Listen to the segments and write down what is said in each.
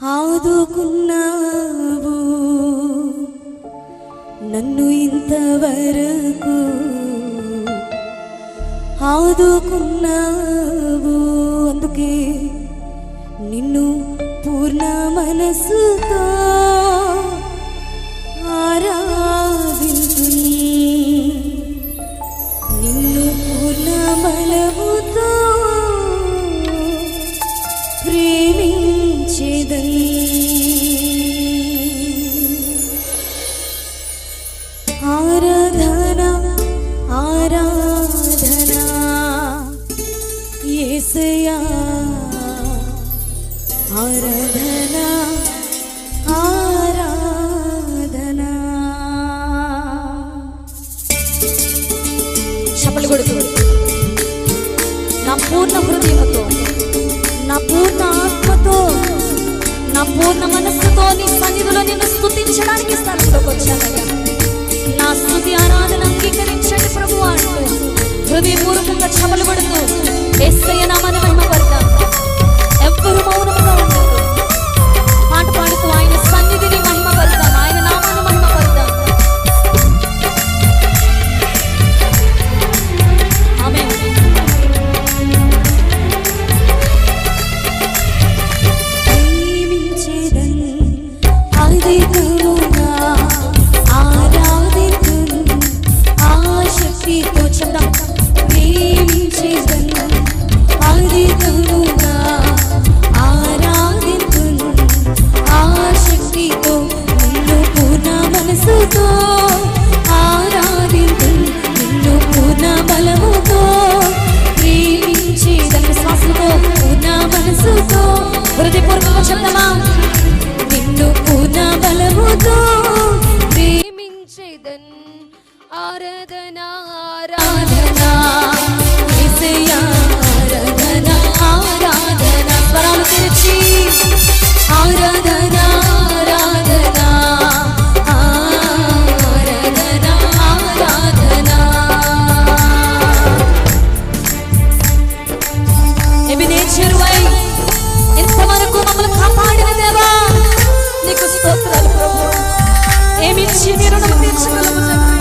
ఆదుకున్నావు నన్ను ఇంతవరకు, ఆదుకున్నావు అందుకే నిన్ను పూర్ణ మనసుతో ఆరాధించుని, నిన్ను పూర్ణ బలముతో ప్రేమించేదని. ఆరాధన ఆరాధన యేసయ్యా, ఆరాధన ఆరాధన. చప్పట్లు కొడుతూ నా పూర్ణ హృదయంతో, నా పూర్ణ ఆత్మతో, నా పూర్ణ మనస్సుతో నీ సన్నిధిలో నిన్ను స్తుతించడానికి స్థలంలోకి వచ్చానయ్యా. నా స్తుతి ఆరాధన అంగీకరించండి ప్రభు అంటూ హృదయపూర్వకంగా చప్పట్లు కొడుతూ యేసయ్య నామమున మహిమపడతాం. ఎవ్వరూ మౌనముగా ఉండదు, పాట పాడుతూ ఆయన సన్నిధిని మహిమపడతాం, ఆయన నామాన్ని మహిమపడతాం. ఆమేన్. ప్రేమించేదన్ అధికముగా ఆరాధితున్ ఆశక్తితో చెప్దాం. ప్రేమించేదన్ అధికముగా ఆరాధితున్ ఆశక్తితో, నిన్ను పూర్ణ మనసుతో ఆరాధితున్, నిన్ను పూర్ణ బలముతో ప్రేమించేదన్. విశ్వాసంతో పూర్ణ మనసుతో హృదయపూర్వకంగా చెప్దామా? నిన్ను పూర్ణ బలముతో ప్రేమించేదన్. ఆరాధన ఆరాధన యేసయ్యా, ఆరాధన ఆరాధన. స్వరాలు తెరిచి ఆరాధన ఆరాధన ఆరాధన ఆరాధన. ఎబెనేజరువై ఇంతవరకు మమ్మల్ని కాపాడిన దేవా నీకు స్తోత్రాలు ప్రభు. ఏమిచ్చి నీ రుణం తీర్చగలము తండ్రి.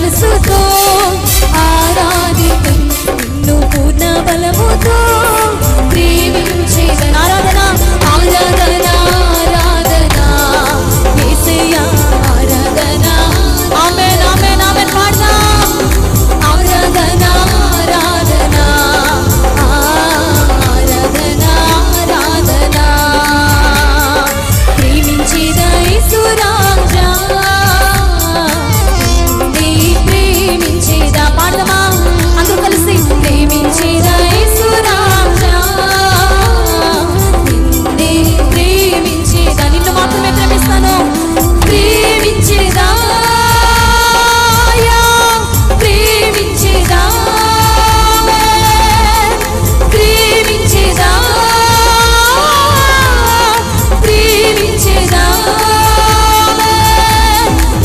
మనసుతో ఆరాధితం నిన్ను పూర్ణ బలముతో ప్రేమించేదను ఆరాధన ఆరాధన ఆరాధన యేసయ్యా ఆరాధన ఆమేన్ ఆమేన్ ఆమేన్ పాడదాం ఆరాధన ఆరాధన ఆరాధన ఆరాధన ప్రేమించేదా యేసురాజా నీ ప్రేమించేదా పాడదామా అందరూ కలిసి ప్రేమించేదా యేసురాజా నిన్నే ప్రేమించేదా నిన్ను మాత్రమే ప్రేమిస్తాను ప్రేమించేదా ప్రేమించేదా ప్రేమించేదా ప్రేమించేదా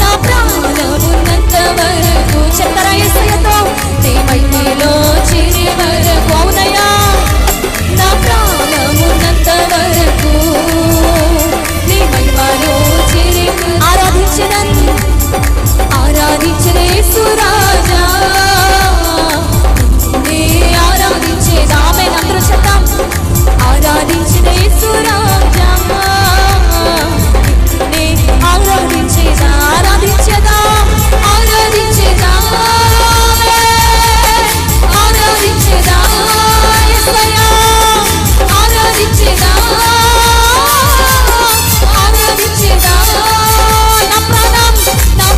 నా ప్రాణమున్నంత వరకు చెప్తారా యేసయ్యతో నీ మహిమలో చేరే వరకు అవునయ్యా నా ప్రాణమున్నంత వరకు నీ మహిమలో చేరే ఆరాధించదని ఆరాధించిన యేసురాజా నే ఆరాధించేదా ఆమేన్ అందరూ చెప్తాం ఆరాధించిన యేసురాజా నే ఆరాధించేదా ఆరాధించేదా ఆరాధించేదా ఆరాధించేదా యేసయ్యా ఆరాధించేదా ఆరాధించేదా నా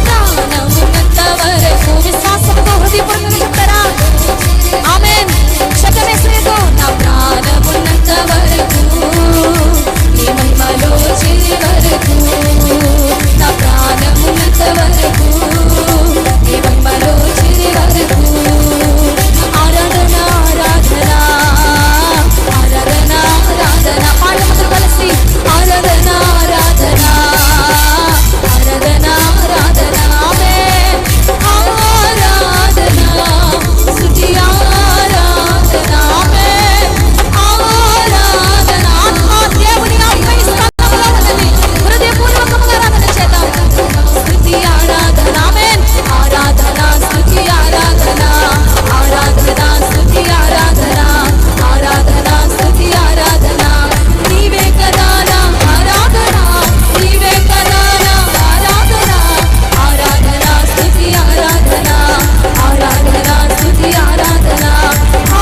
ప్రాణం ఉన్నంత వరకు విశ్వాసంతో హృదయపూర్వకంగా చెప్తారా ఆమేన్ శబ్దమేసేదో నా ప్రాణం ఉన్నంత వరకు నీ మహిమలో చేరే వరకు నా ప్రాణం ఉన్నంత వరకు నీ మహిమలో చేరే వరకు ఆరాధన ఆరాధన ఆరాధన ఆరాధన పాడమందరూ కలిసి ఆరాధన ఆరాధన ఆరాధన ఆరాధన ఆమేన్ ఆరాధన స్తుతి ఆరాధన ఆమేన్ ఆరాధన ఆత్మ దేవుని ఆత్మ స్థానంలో ఉన్నది హృదయపూర్వకంగా ఆరాధన చేద్దాం స్తుతి ఆరాధన ఆమేన్ ఆరాధన స్తుతి ఆరాధన ఆరాధన స్తుతి ఆరాధన ఆరాధన స్తుతి ఆరాధన నీవే కదా నా ఆరాధన నీవే కదా నా ఆరాధన ఆరాధన స్తుతి ఆరాధన ఆరాధన స్తుతి ఆరాధన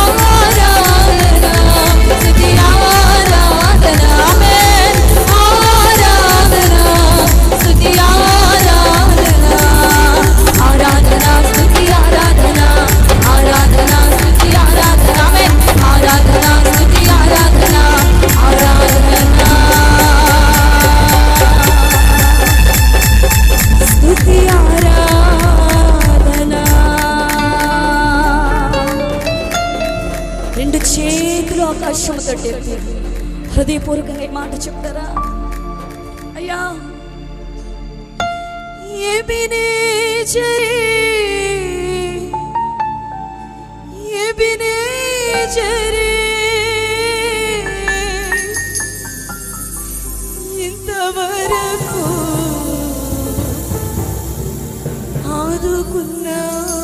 ఆరాధన స్తుతి ఆరాధన ఆమేన్ ఆరాధన స్తుతి ఆరాధన ఆరాధన స్తుతి ఆరాధన ఆరాధన స్తుతి ఆరాధన ఆమేన్ ఆరాధన స్తుతి ఆరాధన ఆరాధన స్తుతి ఆరాధన రెండు చేతులు ఆకాశం తట్టెత్తి హృదయపూర్వకంగా ఈ మాట చెప్తారా అయ్యా ఎబినేజరే ఎబినేజరే ఇంతవరకు ఆదుకున్నావు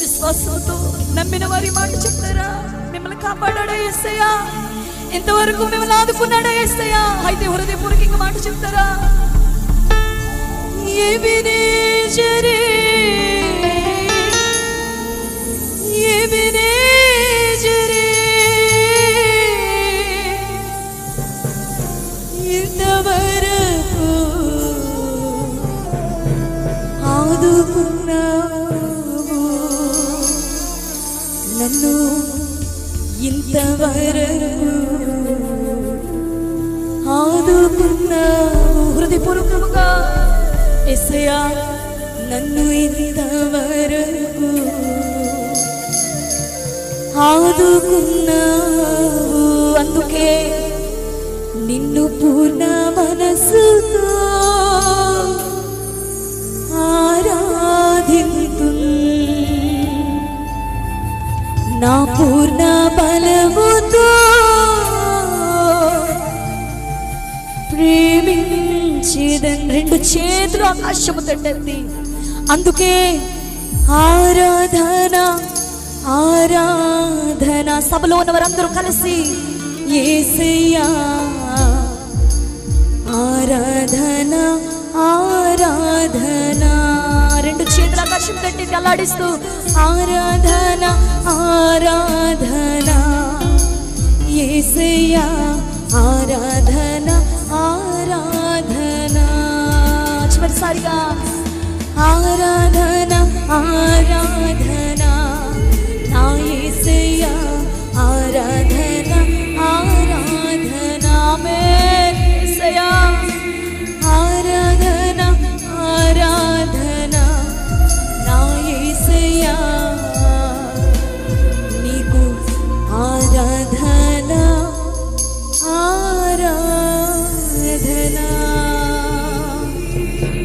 విశ్వాసంతో నమ్మిన వారి మాట చెప్తారా మిమ్మల్ని కాపాడాడా యేసయ్యా ఇంతవరకు మిమ్మల్ని ఆదుకున్నాడా యేసయ్యా అయితే హృదయపూర్వకంగా మాట చెప్తారా ఎబినేజరే ఎబినేజరే ఇంతవరకు ఆదుకున్నావు నన్ను ఇంతవరకు ఆదుకున్నావు హృదయపూర్వకముగా యేసయ్యా నన్ను ఇంతవరకు ఆదుకున్నావు అందుకే నిన్ను పూర్ణ మనసుతో ఆరాధింతు నా పూర్ణ బలముతో ప్రేమించేదన్ రెండు చేతులు ఆకాశము తట్టెత్తి అందుకే ఆరాధన ఆరాధన. సభలో ఉన్న వారందరూ కలిసి యేసయ్యా ఆరాధన ఆరాధన. రెండు చేతుల ఆకాశం తట్టి తలాడిస్తూ ఆరాధన ఆరాధన యేసయ్యా ఆరాధన ఆరాధన. చివరిసారిగా ఆరాధన ఆరాధన నా యేసయ్యా ఆరాధన ఆరాధన. ఆమేన్. యేసయ్యా ఆరాధన ఆరాధన నా యేసయ్యా నీకు ఆరాధన ఆరాధన.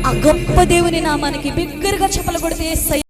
ఆ గొప్ప దేవుని నామానికి బిగ్గరగా చెప్పలు కొడితే యేసయ్యా